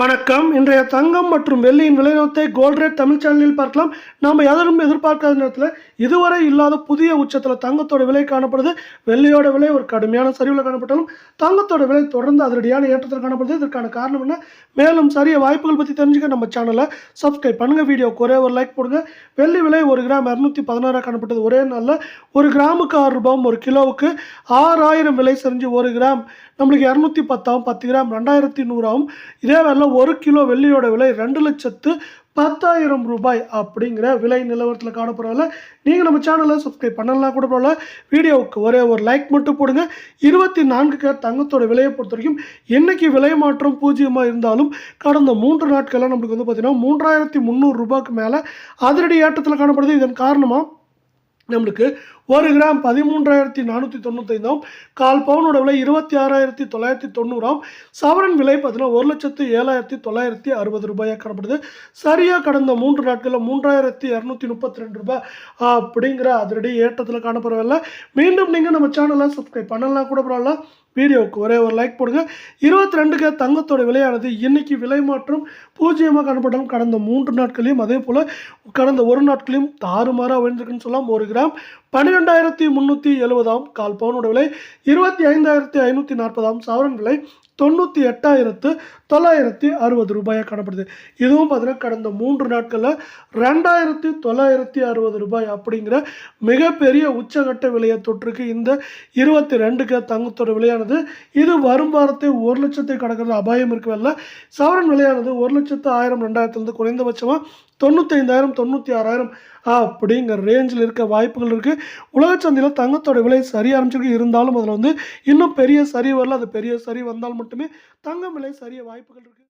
வணக்கம். இன்றைய தங்கம் மற்றும் வெள்ளியின் விலைநிலத்தை கோல்ட் ரேட் தமிழ் சேனலில் பார்க்கலாம். நாம் எதரும் எதிர்பார்க்காத நேரத்தில் இதுவரை இல்லாத புதிய உச்சத்தில் தங்கத்தோட விலை காணப்படுது. வெள்ளியோட விலை ஒரு கடுமையான சரிவில் காணப்பட்டாலும் தங்கத்தோட விலை தொடர்ந்து அதிரடியான ஏற்றத்தில் காணப்படுது. இதற்கான காரணம் என்ன? மேலும் சரிய வாய்ப்புகள் பற்றி தெரிஞ்சுக்க நம்ம சேனலை சப்ஸ்கிரைப் பண்ணுங்கள். வீடியோக்கு ஒரே ஒரு லைக் போடுங்க. வெள்ளி விலை 1 கிராம் 216 காணப்பட்டது. ஒரே நாளில் 1 கிராமுக்கு 6 ரூபாயும் 1 கிலோவுக்கு 6000 விலை செஞ்சு 1 கிராம் நம்மளுக்கு 210 ஆகும். 10 கிராம் 2100 ஆகும். இதே வேலை 1 கிலோ வெள்ளியோட விலை 2,10,000 ரூபாய் அப்படிங்கிற விலை நிலவரத்தில் காணப்படுறதில்ல. நீங்கள் நம்ம சேனலை சப்ஸ்கிரைப் பண்ணலாம் கூட போகல. வீடியோவுக்கு ஒரே ஒரு லைக் மட்டும் போடுங்க. 24 தங்கத்தோட விலையை பொறுத்த வரைக்கும் இன்றைக்கி விலை மாற்றம் பூஜ்ஜியமாக இருந்தாலும் கடந்த 3 நாட்களில் நம்மளுக்கு வந்து பார்த்திங்கன்னா 3,300 ரூபாய்க்கு மேலே அதிரடி ஏற்றத்தில் காணப்படுது. இதன் காரணமாக நம்மளுக்கு 1 கிராம் 13,495 ஆகும். கால் பவுனோட விலை 26,990 ஆகும். சவரன் விலை பார்த்தீங்கன்னா 1,07,960 ரூபாயாக காணப்படுது. சரியாக கடந்த 3 நாட்களில் 3,232 ரூபாய் அப்படிங்கிற அதிரடி ஏற்றத்தில் காணப்படவில்லை. மீண்டும் நீங்கள் நம்ம சேனலை சப்ஸ்கிரைப் பண்ணலாம் கூட பரவாயில்ல. வீடியோவுக்கு ஒரே ஒரு லைக் போடுங்க. 22 தங்கத்தோட விலையானது இன்னைக்கு விலை மாற்றம் பூஜ்ஜியமாக காணப்பட்டாலும் கடந்த 3 நாட்களையும் அதே போல் கடந்த 1 நாட்களையும் தாறுமாறாக விழுந்திருக்குன்னு சொல்லலாம். 1 கிராம் 12,370 ஆகும். கால் பவுனோட விலை 25,540 ஆகும். சவரன் விலை 98,960 ரூபாயாக காணப்படுது. இதுவும் பார்த்தீங்கன்னா கடந்த 3 நாட்களில் 2,960 ரூபாய் அப்படிங்கிற மிகப்பெரிய உச்சகட்ட விலையை தொற்றுக்கு இந்த 22 தங்கத்தோட விலையானது. இது வரும் வாரத்தை 1 லட்சத்தை கடக்கிறது அபாயம் இருக்கவில்லை. சவரன் விலையானது 1,00,000 2,000 குறைந்தபட்சமாக 95,000 96,000 அப்படிங்கிற ரேஞ்சில் இருக்க வாய்ப்புகள் இருக்குது. உலக சந்தையில் தங்கத்தோட விலை சரி ஆரம்பிச்சிருக்கு. இருந்தாலும் அதில் வந்து இன்னும் பெரிய சரி வரல. அது பெரிய சரி வந்தால் மட்டுமே தங்கம் விலை சரிய வாய்ப்புகள் இருக்குது.